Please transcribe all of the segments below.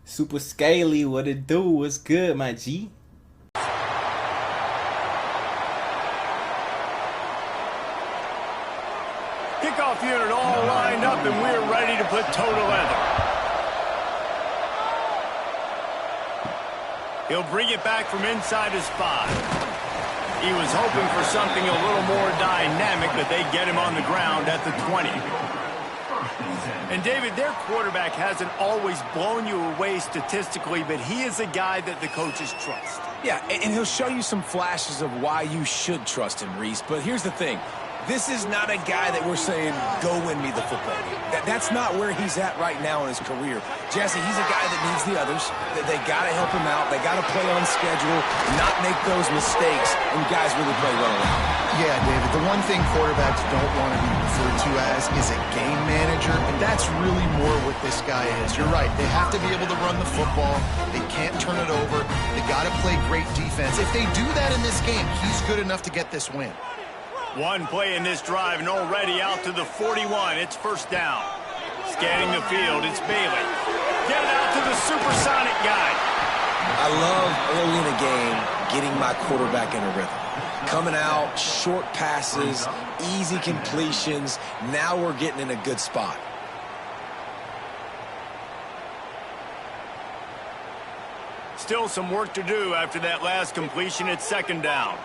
Super Scaly, what it do? What's good, my G? Kickoff unit all lined up, and we're ready to put toe to leather. He'll bring it back from inside his 5. He was hoping for something a little more dynamic, but they get him on the ground at the 20. And, David, their quarterback hasn't always blown you away statistically, but he is a guy that the coaches trust. Yeah, and he'll show you some flashes of why you should trust him, Reese. But here's the thing. This is not a guy that we're saying, go win me the football game. That's not where he's at right now in his career. Jesse, he's a guy that needs the others. They got to help him out. They got to play on schedule, not make those mistakes, and guys really play well around. Yeah, David, the one thing quarterbacks don't want to be referred to as is a game manager, and that's really more what this guy is. You're right. They have to be able to run the football. They can't turn it over. They got to play great defense. If they do that in this game, he's good enough to get this win. One play in this drive, and already out to the 41. It's first down. Scanning the field, it's Bailey. Get it out to the supersonic guy. I love early in a game getting my quarterback in a rhythm. Coming out, short passes, easy completions. Now we're getting in a good spot. Still some work to do after that last completion. It's second down.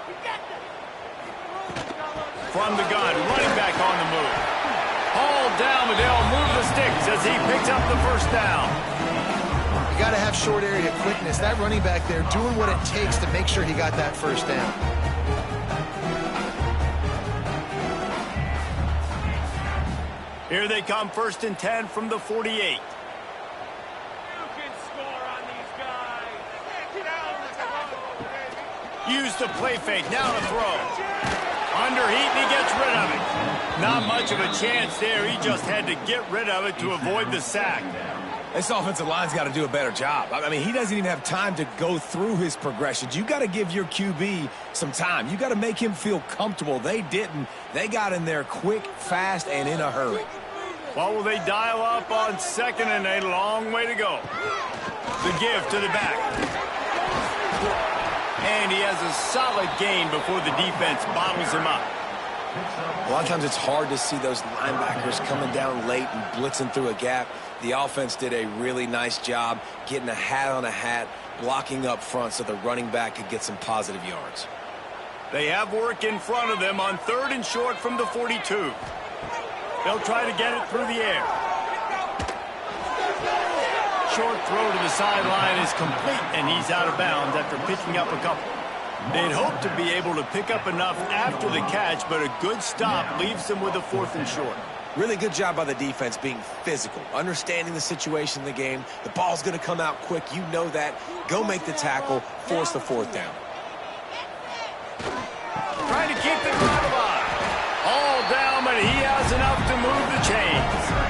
From the gun, running back on the move. Hauled down, but they'll move the sticks as he picks up the first down. You got to have short area quickness. That running back there doing what it takes to make sure he got that first down. Here they come, first and 10 from the 48. You can score on these guys. Get out. Use the play fake, now to throw. Under heat, and he gets rid of it. Not much of a chance there. He just had to get rid of it to avoid the sack. This offensive line's got to do a better job. I mean, he doesn't even have time to go through his progressions. You got to give your QB some time. You got to make him feel comfortable. They didn't. They got in there quick, fast, and in a hurry. What will they dial up on second, and a long way to go? The give to the back. And he has a solid gain before the defense bottles him up. A lot of times it's hard to see those linebackers coming down late and blitzing through a gap. The offense did a really nice job getting a hat on a hat, blocking up front so the running back could get some positive yards. They have work in front of them on third and short from the 42. They'll try to get it through the air. Short throw to the sideline is complete, and he's out of bounds after picking up a couple. They'd hope to be able to pick up enough after the catch, but a good stop leaves them with a fourth and short. Really good job by the defense being physical, understanding the situation in the game. The ball's going to come out quick. You know that. Go make the tackle, force the fourth down. Trying to keep the drive alive. All down, but he has enough to move the chains.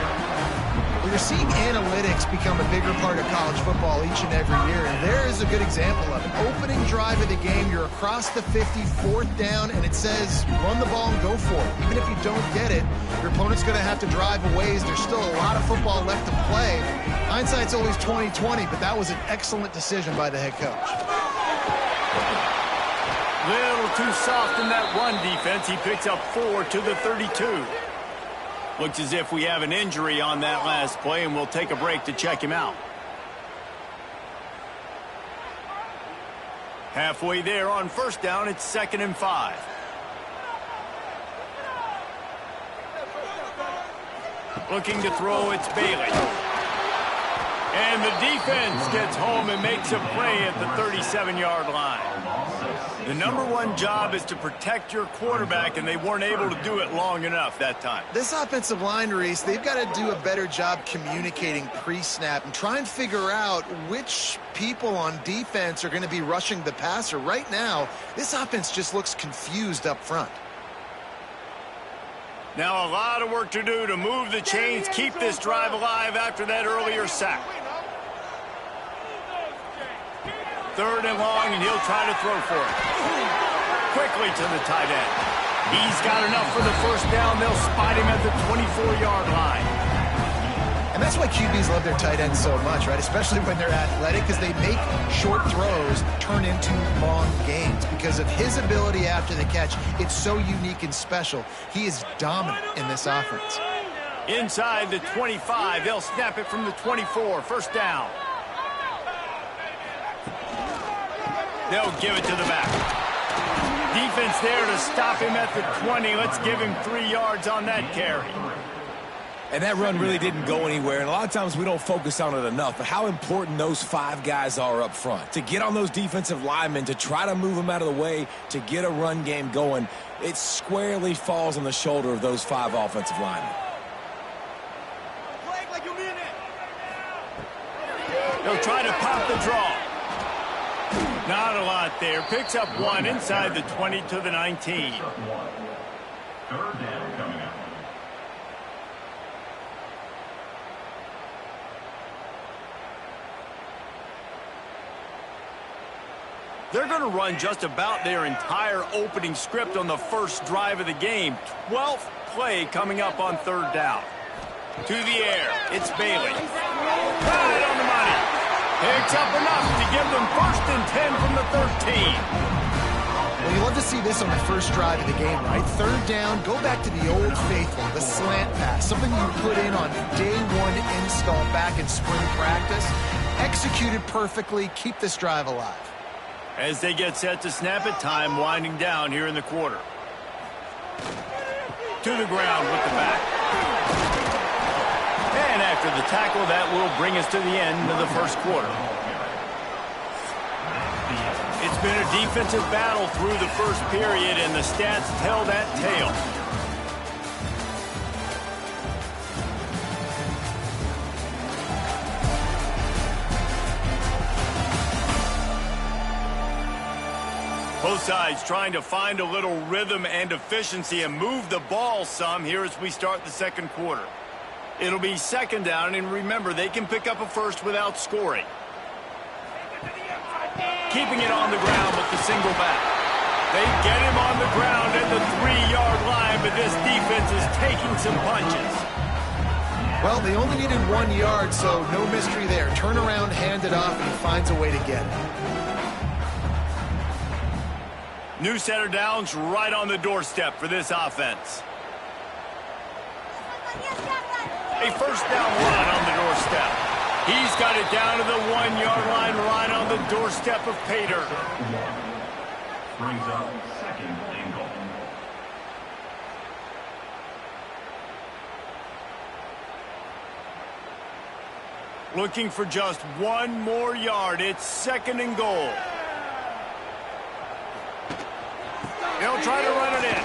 Well, you're seeing analytics become a bigger part of college football each and every year, and there is a good example of it. Opening drive of the game, you're across the 50, fourth down, and it says run the ball and go for it. Even if you don't get it, your opponent's going to have to drive a ways. There's still a lot of football left to play. Hindsight's always 20/20, but that was an excellent decision by the head coach. Little too soft in that run defense. He picks up 4 to the 32. Looks as if we have an injury on that last play, and we'll take a break to check him out. Halfway there on first down, it's 2nd and 5. Looking to throw, it's Bailey. And the defense gets home and makes a play at the 37-yard line. The number one job is to protect your quarterback, and they weren't able to do it long enough that time. This offensive line, Reese, they've got to do a better job communicating pre-snap and try and figure out which people on defense are going to be rushing the passer. Right now, this offense just looks confused up front. Now a lot of work to do to move the chains, keep this drive alive after that earlier sack. 3rd and long, and he'll try to throw for it. Quickly to the tight end. He's got enough for the first down. They'll spot him at the 24-yard line. And that's why QBs love their tight ends so much, right? Especially when they're athletic, because they make short throws turn into long gains. Because of his ability after the catch, it's so unique and special. He is dominant in this offense. Inside the 25, they'll snap it from the 24. First down. They'll give it to the back. Defense there to stop him at the 20. Let's give him 3 yards on that carry. And that run really didn't go anywhere, and a lot of times we don't focus on it enough, but how important those 5 guys are up front. To get on those defensive linemen, to try to move them out of the way, to get a run game going, it squarely falls on the shoulder of those 5 offensive linemen. They'll try to pop the draw. Not a lot there. Picks up 1 inside the 20 to the 19. Third down coming up. They're going to run just about their entire opening script on the first drive of the game. 12th play coming up on third down. To the air, it's Bailey. Right on the money. Picks up enough to give them 1st and 10 from the 13. Well, you love to see this on the first drive of the game, right? Third down, go back to the old faithful, the slant pass, something you put in on day 1 install back in spring practice. Executed perfectly, keep this drive alive. As they get set to snap it, time winding down here in the quarter. To the ground with the back. And after the tackle, that will bring us to the end of the first quarter. It's been a defensive battle through the first period, and the stats tell that tale. Both sides trying to find a little rhythm and efficiency and move the ball some here as we start the second quarter. It'll be second down, and remember, they can pick up a first without scoring. Keeping it on the ground with the single back. They get him on the ground at the 3-yard line, but this defense is taking some punches. Well, they only needed 1 yard, so no mystery there. Turn around, hand it off, and he finds a way to get it. New center downs right on the doorstep for this offense. A first down run on the doorstep. He's got it down to the 1-yard line right on the doorstep of Pater. Brings up second and goal. Looking for just 1 more yard. It's second and goal. They'll try to run it in.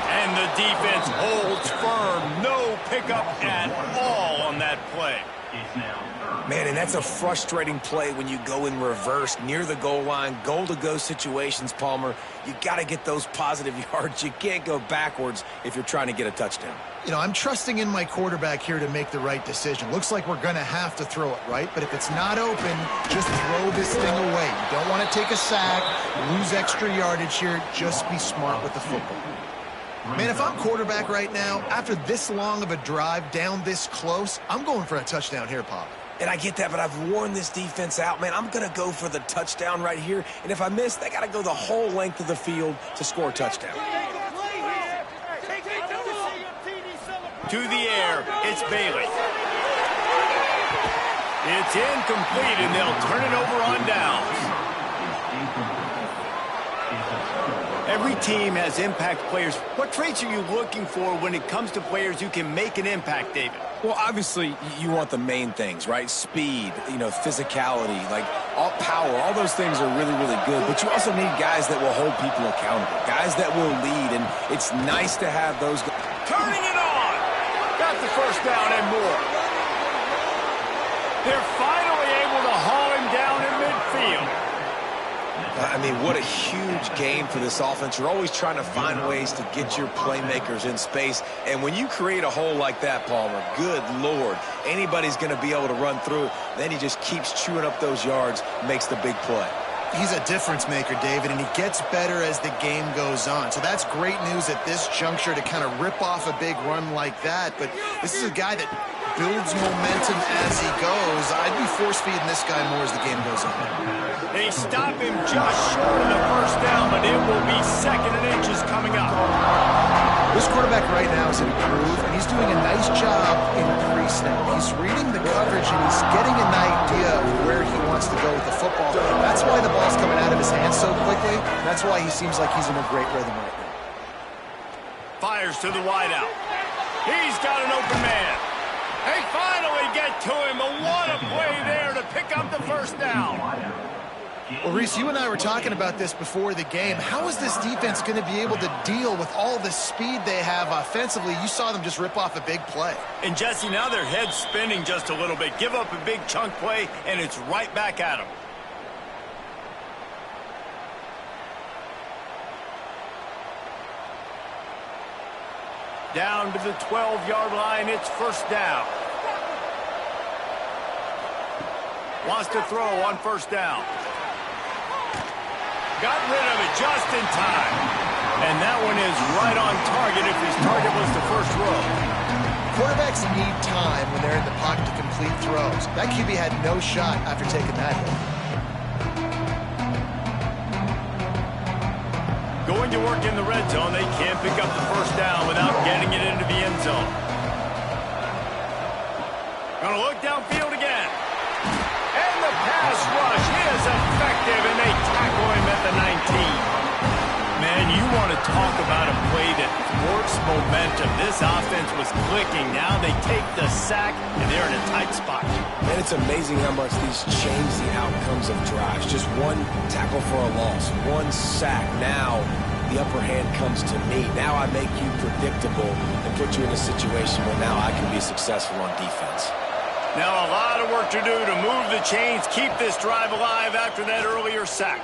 And the defense holds firm. No pickup at all on that play. It's now third. Man, and that's a frustrating play when you go in reverse near the goal line, goal-to-go situations, Palmer. You got to get those positive yards. You can't go backwards if you're trying to get a touchdown. You know, I'm trusting in my quarterback here to make the right decision. Looks like we're going to have to throw it, right? But if it's not open, just throw this thing away. You don't want to take a sack, lose extra yardage here. Just be smart with the football. Man, if I'm quarterback right now, after this long of a drive down this close, I'm going for a touchdown here, Pop. And I get that, but I've worn this defense out, man. I'm going to go for the touchdown right here. And if I miss, they got to go the whole length of the field to score a touchdown. To the air, it's Bailey. It's incomplete, and they'll turn it over on downs. Every team has impact players. What traits are you looking for when it comes to players who can make an impact, David? Well, obviously, you want the main things, right? Speed, physicality, like all power, all those things are really, really good. But you also need guys that will hold people accountable, guys that will lead, and it's nice to have those guys. Turning it on! Got the first down and more. They're finally able to haul him down in midfield. I mean, what a huge game for this offense. You're always trying to find ways to get your playmakers in space. And when you create a hole like that, Palmer, good Lord, anybody's going to be able to run through it. Then he just keeps chewing up those yards, makes the big play. He's a difference maker, David, and he gets better as the game goes on. So that's great news at this juncture to kind of rip off a big run like that. But this is a guy that builds momentum as he goes. I'd be force-feeding this guy more as the game goes on. They stop him just short of the first down, but it will be 2nd and inches coming up. This quarterback right now is in a groove, and he's doing a nice job in pre-snap. He's reading the coverage, and he's getting an idea of where he wants to go with the football. That's why the ball's coming out of his hands so quickly. That's why he seems like he's in a great rhythm right now. Fires to the wideout. He's got an open man. They finally get to him, but what a play there to pick up the first down. Well, Reese, you and I were talking about this before the game. How is this defense going to be able to deal with all the speed they have offensively? You saw them just rip off a big play. And, Jesse, now their head's spinning just a little bit. Give up a big chunk play, and it's right back at them. Down to the 12-yard line, it's first down. Wants to throw on first down. Got rid of it just in time. And that one is right on target if his target was the first row. Quarterbacks need time when they're in the pocket to complete throws. That QB had no shot after taking that hit. Going to work in the red zone, they can't pick up the first down without getting it into the end zone. Gonna look downfield again. And the pass rush is effective, and they tackle him at the 19. Man, you want to talk about a play that thwarts momentum. This offense was clicking. Now they take the sack, and they're in a tight spot. And it's amazing how much these change the outcomes of drives. Just one tackle for a loss, one sack. Now the upper hand comes to me. Now I make you predictable and put you in a situation where now I can be successful on defense. Now a lot of work to do to move the chains, keep this drive alive after that earlier sack.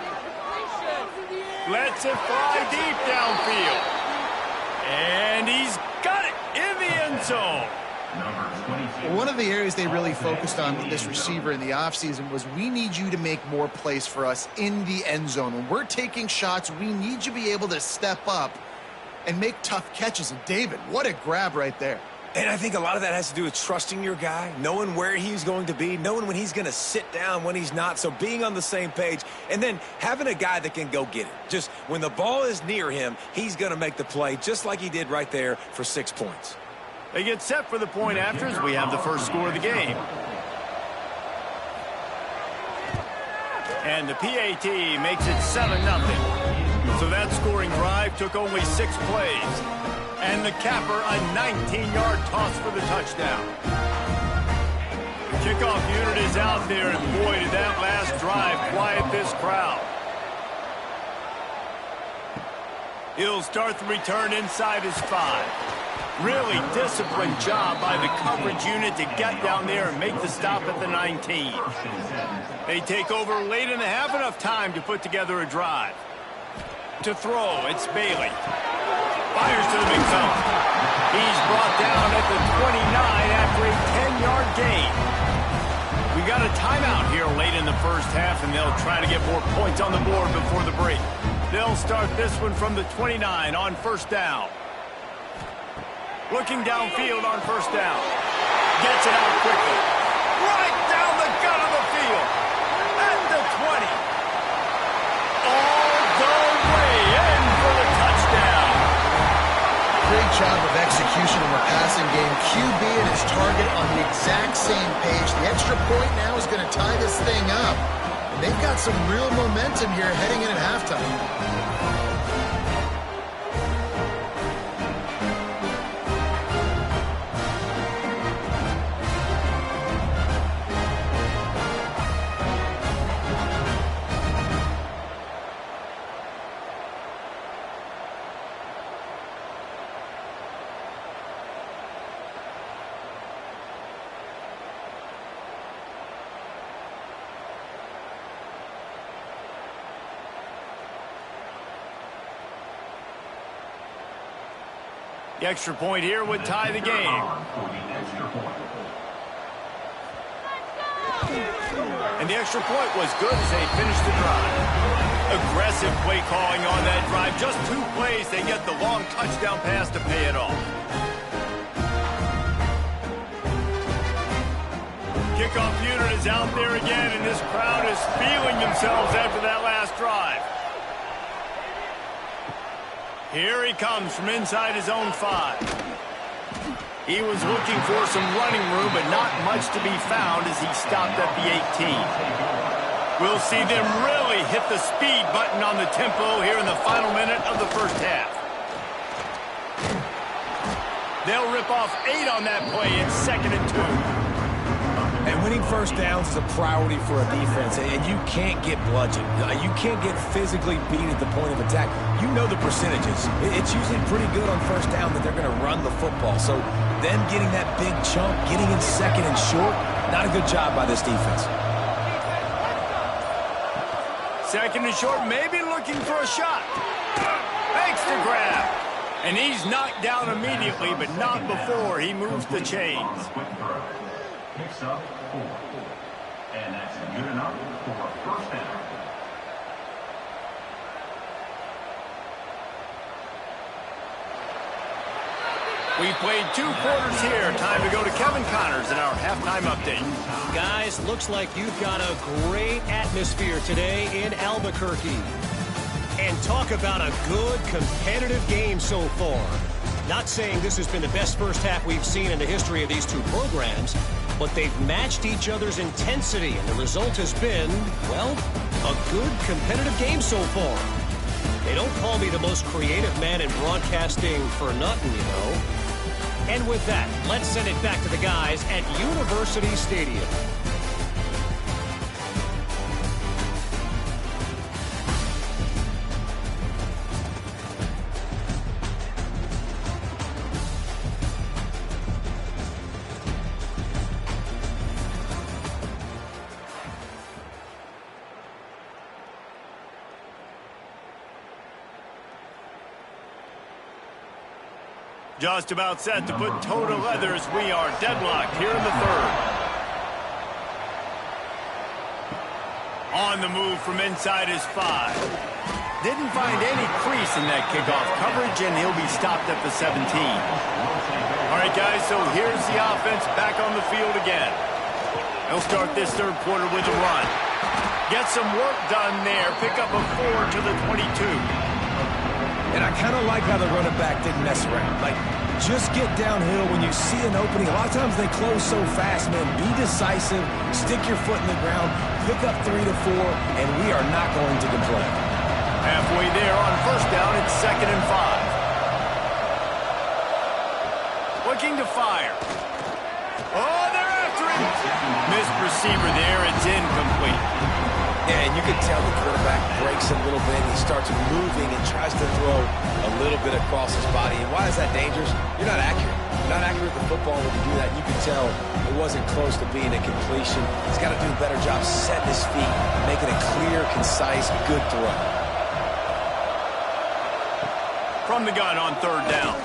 Lets it fly deep downfield. And he's got it in the end zone. One of the areas they really focused on with this receiver in the offseason was we need you to make more plays for us in the end zone. When we're taking shots, we need you to be able to step up and make tough catches. And David, what a grab right there. And I think a lot of that has to do with trusting your guy, knowing where he's going to be, knowing when he's going to sit down, when he's not. So being on the same page, and then having a guy that can go get it. Just when the ball is near him, he's going to make the play just like he did right there for 6 points. They get set for the point after as we have the first score of the game. And the PAT makes it 7-0. So that scoring drive took only 6 plays. And the capper, a 19-yard toss for the touchdown. The kickoff unit is out there, and boy, did that last drive quiet this crowd. He'll start the return inside his 5. Really disciplined job by the coverage unit to get down there and make the stop at the 19. They take over late in the half, enough time to put together a drive. To throw, it's Bailey. Fires to the big zone. He's brought down at the 29 after a 10-yard gain. We got a timeout here late in the first half, and they'll try to get more points on the board before the break. They'll start this one from the 29 on first down. Looking downfield on first down. Gets it out quickly. Right down the gut of the field. At the 20. All the way in for the touchdown. Great job of execution in the passing game. QB and his target on the exact same page. The extra point now is going to tie this thing up. And they've got some real momentum here heading in at halftime. The extra point here would tie the game. And the extra point was good as they finished the drive. Aggressive play calling on that drive. Just 2 plays, they get the long touchdown pass to pay it off. Kickoff unit is out there again, and this crowd is feeling themselves after that last drive. Here he comes from inside his own 5. He was looking for some running room, but not much to be found as he stopped at the 18. We'll see them really hit the speed button on the tempo here in the final minute of the first half. They'll rip off 8 on that play. It's 2nd and 2. And winning first downs is a priority for a defense, and you can't get bludgeoned. You can't get physically beat at the point of attack. You know the percentages. It's usually pretty good on first down that they're going to run the football. So them getting that big chunk, getting in 2nd and short, not a good job by this defense. 2nd and short, maybe looking for a shot. Thanks to grab. And he's knocked down immediately, but not before he moves the chains. Picks up 4. And that's good enough for a first down. We've played 2 quarters here. Time to go to Kevin Connors in our halftime update. Guys, looks like you've got a great atmosphere today in Albuquerque. And talk about a good competitive game so far. Not saying this has been the best first half we've seen in the history of these 2 programs, but they've matched each other's intensity, and the result has been, well, a good competitive game so far. They don't call me the most creative man in broadcasting for nothing, you know. And with that, let's send it back to the guys at University Stadium. Just about set to put toe to leather as we are deadlocked here in the 3rd. On the move from inside his 5. Didn't find any crease in that kickoff coverage, and he'll be stopped at the 17. All right, guys, so here's the offense back on the field again. They'll start this 3rd quarter with a run. Get some work done there. Pick up a 4 to the 22. And I kind of like how the running back didn't mess around. Like, just get downhill when you see an opening. A lot of times they close so fast, man. Be decisive, stick your foot in the ground, pick up 3 to 4, and we are not going to complain. Halfway there on first down, it's 2nd and 5. Looking to fire. Oh, they're after him. Missed receiver there. It's incomplete. Yeah, and you can tell the quarterback breaks a little bit. He starts moving and tries to throw a little bit across his body. And why is that dangerous? You're not accurate. You're not accurate with the football when you do that. You can tell it wasn't close to being a completion. He's got to do a better job setting his feet, making a clear, concise, good throw. From the gun on 3rd down.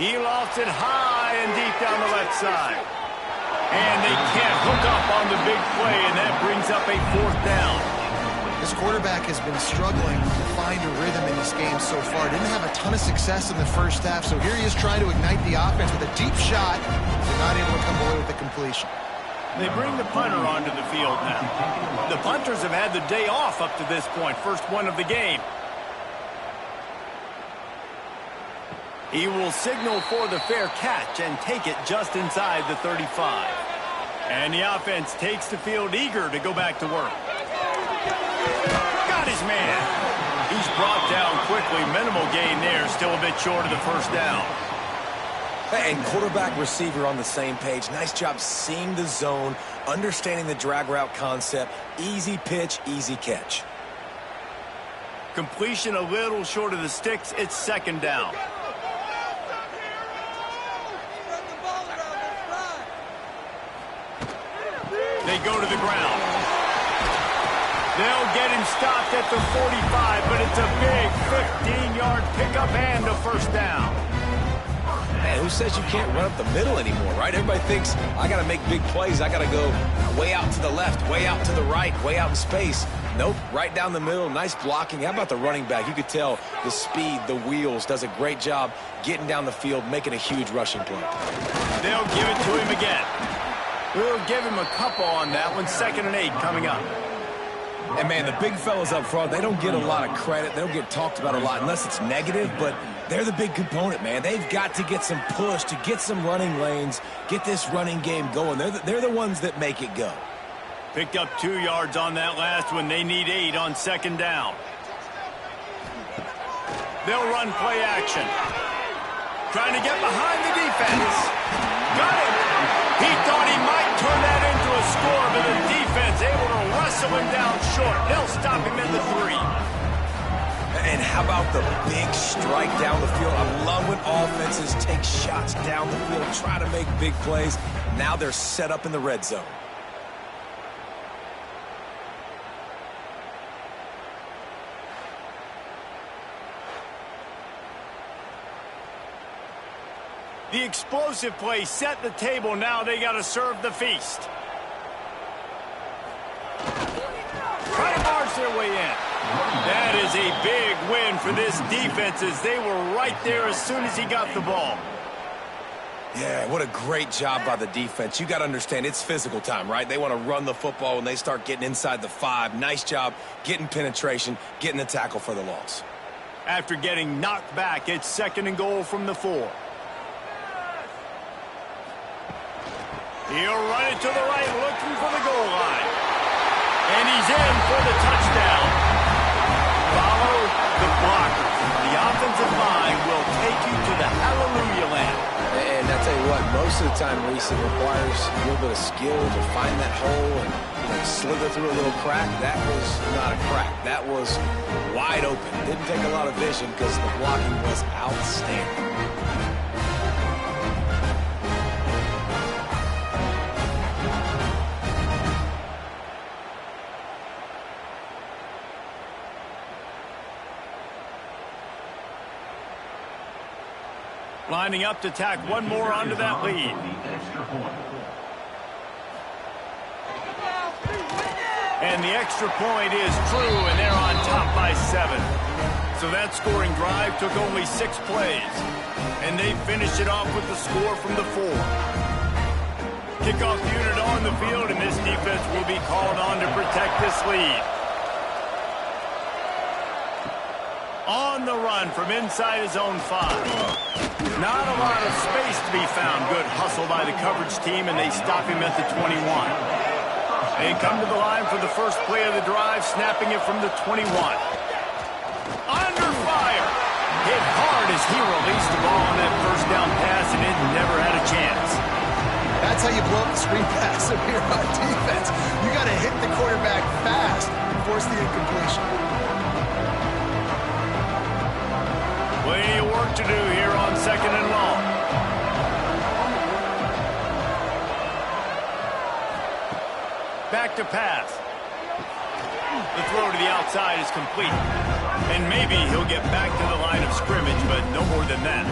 He lofts it high and deep down the left side. And they can't hook up on the big play, and that brings up a 4th down. This quarterback has been struggling to find a rhythm in this game so far. Didn't have a ton of success in the first half, so here he is trying to ignite the offense with a deep shot. They're not able to come away with the completion. They bring the punter onto the field now. The punters have had the day off up to this point, first one of the game. He will signal for the fair catch and take it just inside the 35. And the offense takes the field eager to go back to work. Got his man. He's brought down quickly. Minimal gain there. Still a bit short of the first down. And quarterback receiver on the same page. Nice job seeing the zone, understanding the drag route concept. Easy pitch, easy catch. Completion a little short of the sticks. It's 2nd down. They go to the ground. They'll get him stopped at the 45, but it's a big 15-yard pickup and a first down. Man, who says you can't run up the middle anymore, right? Everybody thinks, I got to make big plays. I got to go way out to the left, way out to the right, way out in space. Nope, right down the middle. Nice blocking. How about the running back? You could tell the speed, the wheels, does a great job getting down the field, making a huge rushing play. They'll give it to him again. We'll give him a couple on that one. 2nd and 8 coming up. And, man, the big fellas up front, they don't get a lot of credit. They don't get talked about a lot unless it's negative, but they're the big component, man. They've got to get some push, to get some running lanes, get this running game going. They're the ones that make it go. Picked up 2 yards on that last one. They need 8 on 2nd down. They'll run play action. Trying to get behind the defense. Got it. He thought he might turn that into a score, but the defense able to wrestle him down short. They'll stop him at the 3. And how about the big strike down the field? I love when offenses take shots down the field, try to make big plays. Now they're set up in the red zone. The explosive play set the table. Now they got to serve the feast. Try to march their way in. That is a big win for this defense as they were right there as soon as he got the ball. Yeah, what a great job by the defense. You got to understand, it's physical time, right? They want to run the football when they start getting inside the 5. Nice job getting penetration, getting the tackle for the loss. After getting knocked back, it's 2nd and goal from the 4. He'll run it to the right, looking for the goal line. And he's in for the touchdown. Follow the blockers. The offensive line will take you to the hallelujah land. And I tell you what, most of the time, Reese, it requires a little bit of skill to find that hole and slither through a little crack. That was not a crack. That was wide open. Didn't take a lot of vision because the blocking was outstanding. Lining up to tack one more onto that lead. And the extra point is true, and they're on top by 7. So that scoring drive took only 6 plays. And they finished it off with the score from the 4. Kickoff unit on the field, and this defense will be called on to protect this lead. On the run from inside his own 5. Not a lot of space to be found. Good hustle by the coverage team, and they stop him at the 21. They come to the line for the first play of the drive, snapping it from the 21. Under fire. Hit hard as he released the ball on that first down pass, and it never had a chance. That's how you blow up the screen pass up here on defense. You got to hit the quarterback fast and force the incompletion. Plenty of work to do here on 2nd and long. Back to pass. The throw to the outside is complete. And maybe he'll get back to the line of scrimmage, but no more than that.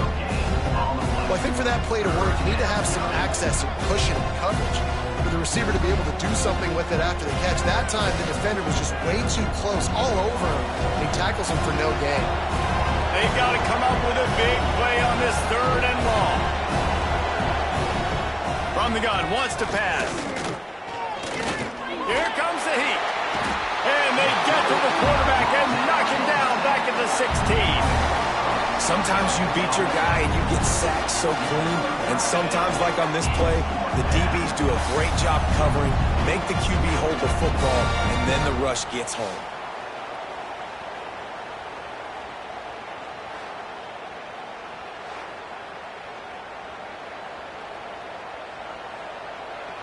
Well, I think for that play to work, you need to have some access and cushion and coverage for the receiver to be able to do something with it after the catch. That time, the defender was just way too close, all over him, and he tackles him for no gain. They've got to come up with a big play on this 3rd and long. From the gun, wants to pass. Here comes the heat. And they get to the quarterback and knock him down back at the 16. Sometimes you beat your guy and you get sacked so clean. And sometimes, like on this play, the DBs do a great job covering, make the QB hold the football, and then the rush gets home.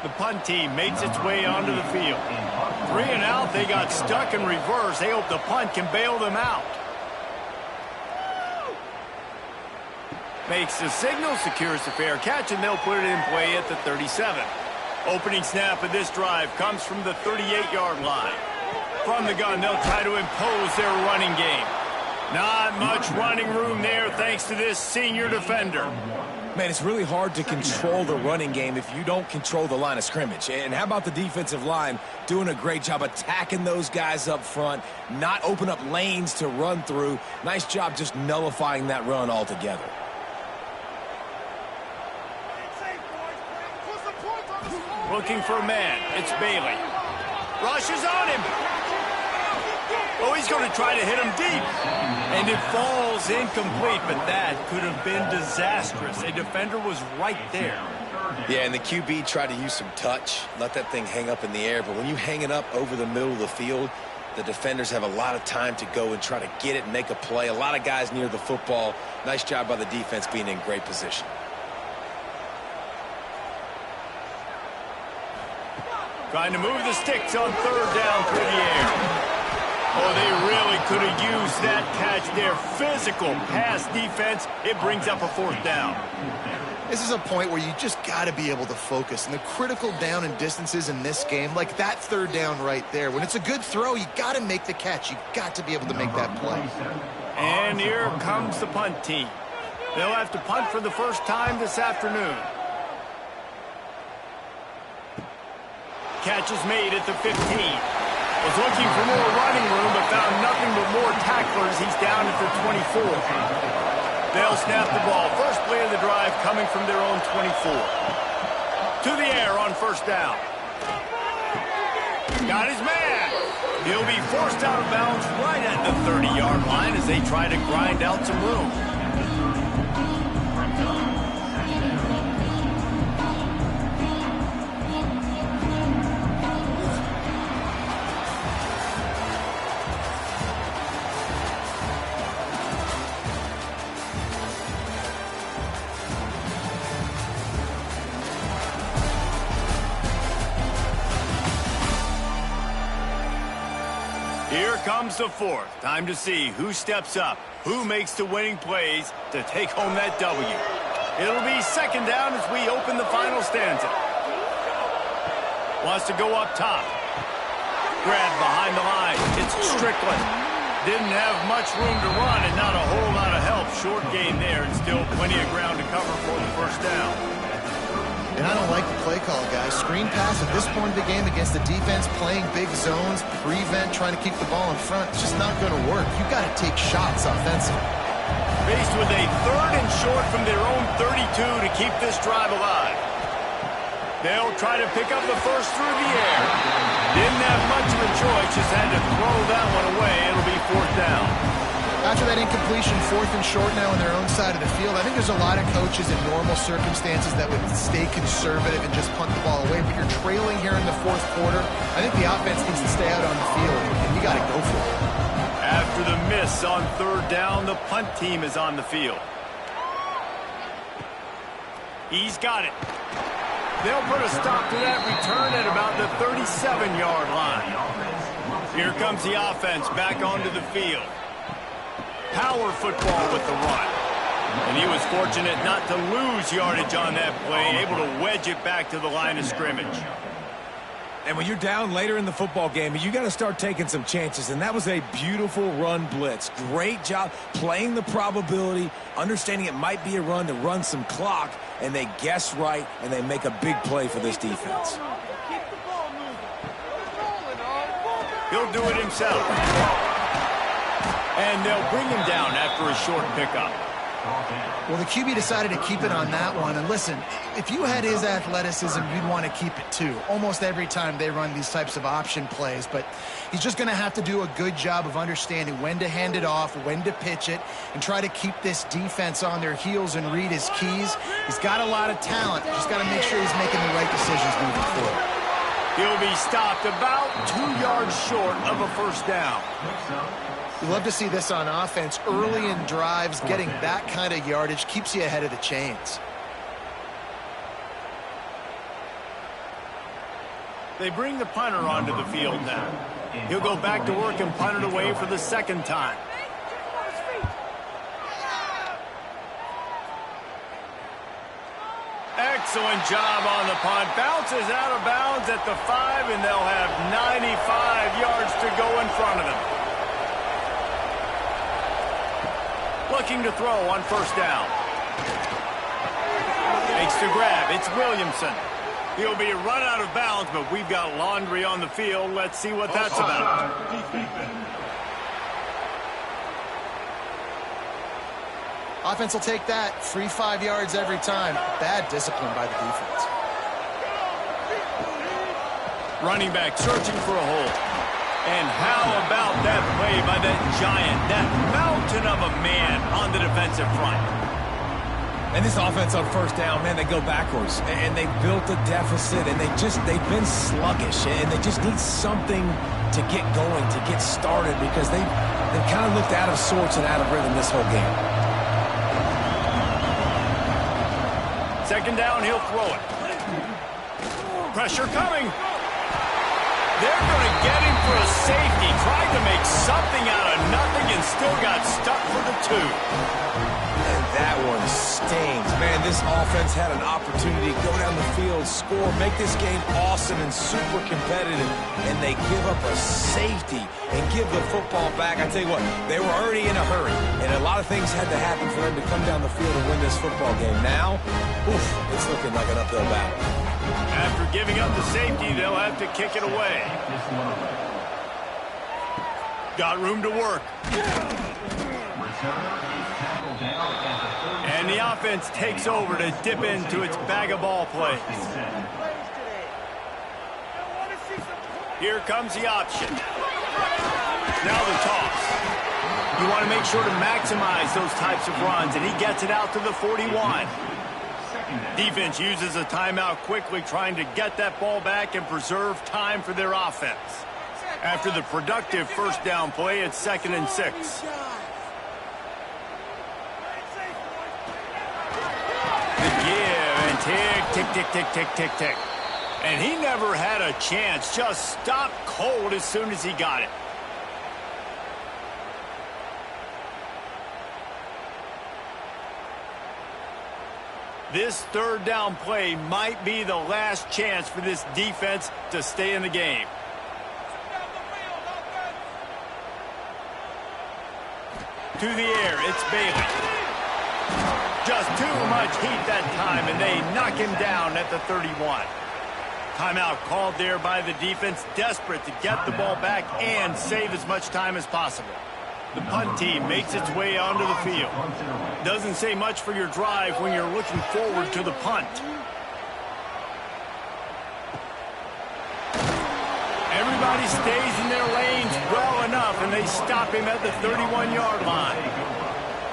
The punt team makes its way onto the field. 3 and out, they got stuck in reverse. They hope the punt can bail them out. Makes the signal, secures the fair catch, and they'll put it in play at the 37. Opening snap of this drive comes from the 38-yard line. From the gun, they'll try to impose their running game. Not much running room there thanks to this senior defender. Man, it's really hard to control the running game if you don't control the line of scrimmage. And how about the defensive line doing a great job attacking those guys up front, not open up lanes to run through. Nice job just nullifying that run altogether. Well, looking for a man. It's Bailey. Rushes on him. Oh, he's going to try to hit him deep. And it falls incomplete, but that could have been disastrous. A defender was right there. Yeah, and the QB tried to use some touch, let that thing hang up in the air. But when you hang it up over the middle of the field, the defenders have a lot of time to go and try to get it and make a play. A lot of guys near the football. Nice job by the defense being in great position. Trying to move the sticks on third down through the air. Oh, they really could have used that catch there. Physical pass defense. It brings up a fourth down. This is a point where you just got to be able to focus. And the critical down and distances in this game, like that third down right there, when it's a good throw, you got to make the catch. You got to be able to make that play. And here comes the punt team. They'll have to punt for the first time this afternoon. Catch is made at the 15. Was looking for more running room, but found nothing but more tacklers. He's down at the 24. They'll snap the ball. First play of the drive coming from their own 24. To the air on first down. Got his man. He'll be forced out of bounds right at the 30-yard line as they try to grind out some room. Here comes the fourth. Time to see who steps up, who makes the winning plays to take home that W. It'll be second down as we open the final stanza. Wants to go up top. Grab behind the line. It's Strickland. Didn't have much room to run and not a whole lot of help. Short gain there and still plenty of ground to cover for the first down. And I don't like the play call, guys. Screen pass at this point of the game against the defense playing big zones, prevent, trying to keep the ball in front. It's just not going to work. You've got to take shots offensively. Faced with a third and short from their own 32 to keep this drive alive. They'll try to pick up the first through the air. Didn't have much of a choice, just had to throw that one away. It'll be fourth down. After that incompletion, fourth and short now on their own side of the field, I think there's a lot of coaches in normal circumstances that would stay conservative and just punt the ball away. But you're trailing here in the fourth quarter. I think the offense needs to stay out on the field, and you got to go for it. After the miss on third down, the punt team is on the field. He's got it. They'll put a stop to that return at about the 37-yard line. Here comes the offense back onto the field. Power football with the run. And he was fortunate not to lose yardage on that play, able to wedge it back to the line of scrimmage. And when you're down later in the football game, you got to start taking some chances. And that was a beautiful run blitz. Great job playing the probability, understanding it might be a run to run some clock, and they guess right, and they make a big play for this defense. He'll do it himself. And they'll bring him down after a short pickup. Well, the QB decided to keep it on that one. And listen, if you had his athleticism, you'd want to keep it too. Almost every time they run these types of option plays. But he's just going to have to do a good job of understanding when to hand it off, when to pitch it, and try to keep this defense on their heels and read his keys. He's got a lot of talent. Just got to make sure he's making the right decisions moving forward. He'll be stopped about 2 yards short of a first down. You love to see this on offense. Early in drives, getting that kind of yardage keeps you ahead of the chains. They bring the punter onto the field now. He'll go back to work and punt it away for the second time. Excellent job on the punt. Bounces out of bounds at the 5, and they'll have 95 yards to go in front of them. Looking to throw on first down. Makes the grab. It's Williamson. He'll be run out of bounds, but we've got laundry on the field. Let's see what that's about. Offense will take that. Free 5 yards every time. Bad discipline by the defense. Running back searching for a hole. And how about that play by that giant, that mountain of a man on the defensive front? And this offense on first down, man, they go backwards. And they built a deficit, and they've been sluggish. And they just need something to get going, to get started, because they've kind of looked out of sorts and out of rhythm this whole game. Second down, he'll throw it. Pressure coming. They're going to get him for a safety. Tried to make something out of nothing and still got stuck for the 2. And that one stings. Man, this offense had an opportunity to go down the field, score, make this game awesome and super competitive, and they give up a safety and give the football back. I tell you what, they were already in a hurry, and a lot of things had to happen for them to come down the field and win this football game. Now, it's looking like an uphill battle. After giving up the safety, they'll have to kick it away. Got room to work. And the offense takes over to dip into its bag of ball plays. Here comes the option. Now the toss. You want to make sure to maximize those types of runs, and he gets it out to the 41. Defense uses a timeout quickly, trying to get that ball back and preserve time for their offense. After the productive first down play, it's 2nd and 6. The give and tick, tick, tick, tick, tick, tick, tick. And he never had a chance, just stopped cold as soon as he got it. This third down play might be the last chance for this defense to stay in the game. To the air, it's Bailey. Just too much heat that time, and they knock him down at the 31. Timeout called there by the defense, desperate to get the ball back and save as much time as possible. The punt team makes its way onto the field. Doesn't say much for your drive when you're looking forward to the punt. Everybody stays in their lanes well enough, and they stop him at the 31-yard line.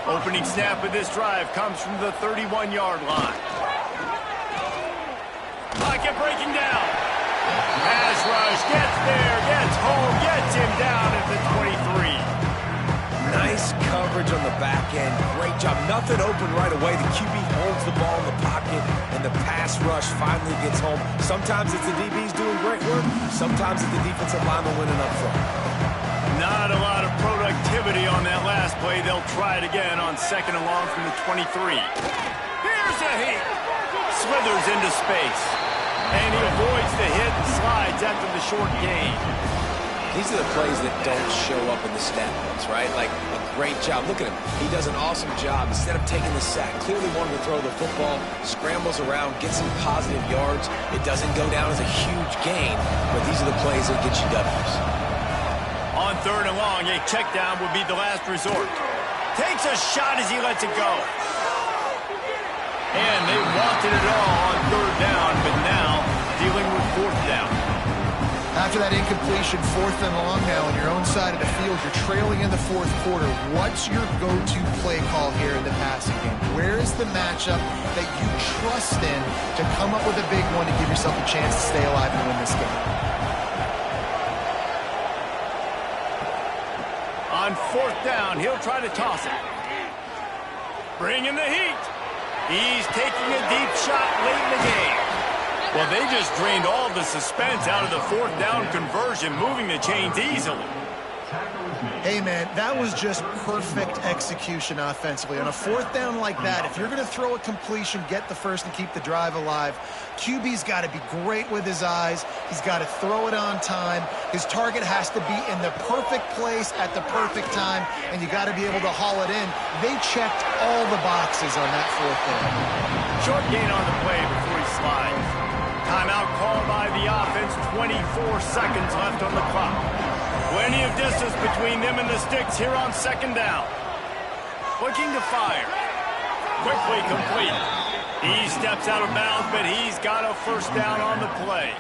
Opening snap of this drive comes from the 31-yard line. Pocket breaking down. Pass rush gets there, gets home, gets him down at the 23. Nice coverage on the back end. Great job. Nothing open right away. The QB holds the ball in the pocket, and the pass rush finally gets home. Sometimes it's the DBs doing great work. Sometimes it's the defensive lineman winning up front. Not a lot of productivity on that last play. They'll try it again on 2nd and long from the 23. Here's a hit. Slithers into space. And he avoids the hit and slides after the short gain. These are the plays that don't show up in the stat books, right? Like a great job. Look at him. He does an awesome job. Instead of taking the sack, clearly wanted to throw the football, scrambles around, gets some positive yards. It doesn't go down as a huge gain, but these are the plays that get you W's. On 3rd and long, a check down would be the last resort. Takes a shot as he lets it go. And they wanted it all on 3rd down, but now dealing with 4th down. After that incompletion, 4th and long now on your own side of the field, you're trailing in the 4th quarter. What's your go-to play call here in the passing game? Where is the matchup that you trust in to come up with a big one to give yourself a chance to stay alive and win this game? On 4th down, he'll try to toss it. Bring in the heat. He's taking a deep shot late in the game. Well, they just drained all the suspense out of the 4th down conversion, moving the chains easily. Hey, man, that was just perfect execution offensively. On a 4th down like that, if you're going to throw a completion, get the first and keep the drive alive, QB's got to be great with his eyes. He's got to throw it on time. His target has to be in the perfect place at the perfect time, and you got to be able to haul it in. They checked all the boxes on that 4th down. Short gain on the play before he slides. Timeout called by the offense, 24 seconds left on the clock. Plenty of distance between them and the sticks here on 2nd down. Looking to fire. Quickly complete. He steps out of bounds, but he's got a first down on the play.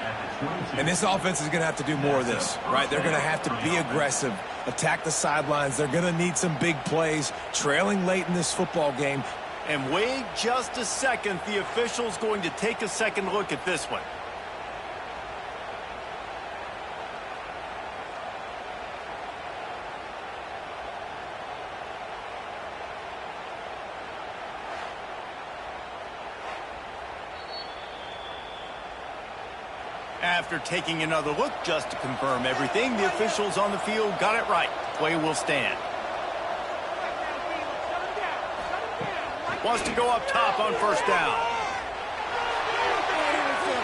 And this offense is going to have to do more of this, right? They're going to have to be aggressive, attack the sidelines. They're going to need some big plays, trailing late in this football game. And wait just a second. The official's going to take a second look at this one. After taking another look just to confirm everything, the officials on the field got it right. Play will stand. Wants to go up top on first down.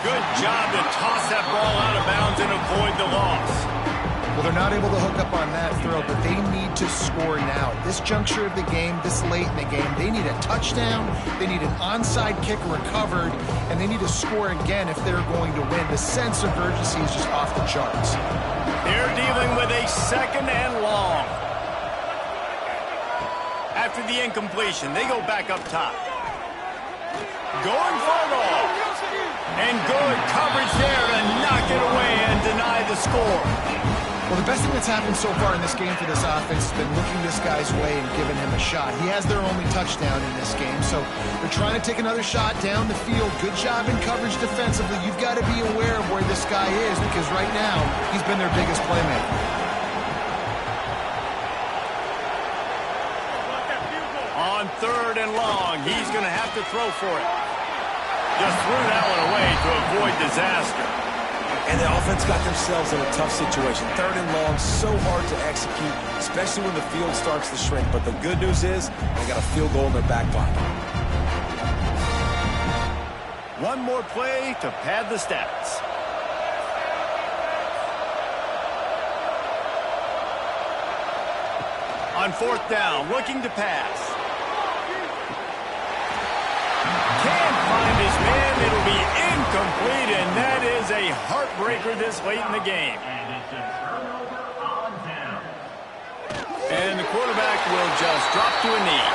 Good job to toss that ball out of bounds and avoid the loss. Well, they're not able to hook up on that throw, but they need to score now. At this juncture of the game, this late in the game, they need a touchdown, they need an onside kick recovered, and they need to score again if they're going to win. The sense of urgency is just off the charts. They're dealing with a second and long. After the incompletion, they go back up top. Going for it all. And good coverage there to knock it away and deny the score. Well, the best thing that's happened so far in this game for this offense has been looking this guy's way and giving him a shot. He has their only touchdown in this game, so they're trying to take another shot down the field. Good job in coverage defensively. You've got to be aware of where this guy is because right now he's been their biggest playmaker. On third and long, he's going to have to throw for it. Just threw that one away to avoid disaster. And the offense got themselves in a tough situation. Third and long, so hard to execute, especially when the field starts to shrink. But the good news is they got a field goal in their back pocket. One more play to pad the stats. On fourth down, looking to pass. Can't find his man. It'll be incomplete, and that is a heartbreaker this late in the game. And the quarterback will just drop to a knee.